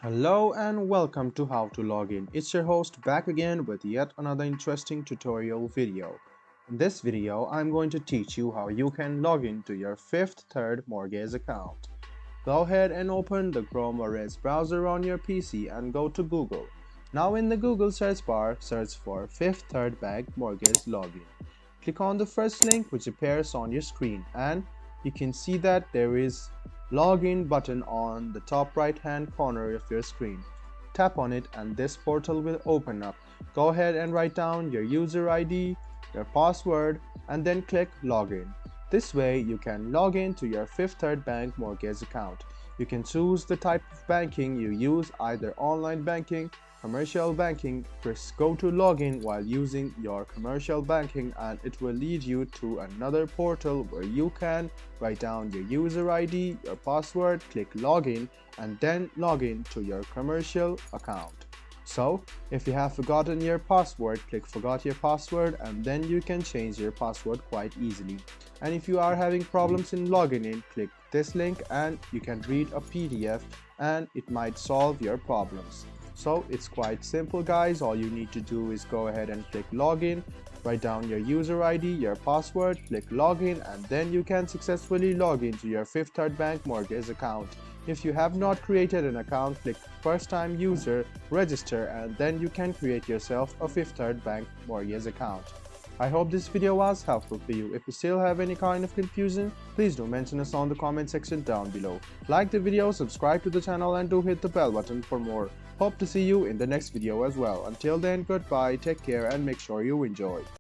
Hello and welcome to How to Login. It's your host back again with yet another interesting tutorial video. In this video, I'm going to teach you how you can log in to your Fifth Third Mortgage account. Go ahead and open the Chrome or Edge browser on your PC and go to Google. Now in the Google search bar, search for Fifth Third Bank Mortgage Login. Click on the first link which appears on your screen and you can see that there is login button on the top right hand corner of your screen. Tap on it and this portal will open up. Go ahead and write down your user ID, your password and then click login. This way you can log in to your Fifth Third Bank mortgage account. You can choose the type of banking you use, either online banking, commercial banking. Press go to login while using your commercial banking and it will lead you to another portal where you can write down your user ID, your password, click login and then log in to your commercial account. So if you have forgotten your password, click forgot your password and then you can change your password quite easily. And if you are having problems in logging in, click this link and you can read a PDF and it might solve your problems. So it's quite simple guys. All you need to do is go ahead and click login, write down your user ID, your password, click login and then you can successfully log into your Fifth Third Bank mortgage account. If you have not created an account, click first time user, register and then you can create yourself a Fifth Third Bank mortgage account. I hope this video was helpful for you. If you still have any kind of confusion, please do mention us on the comment section down below. Like the video, subscribe to the channel and do hit the bell button for more. Hope to see you in the next video as well. Until then, goodbye, take care and make sure you enjoy.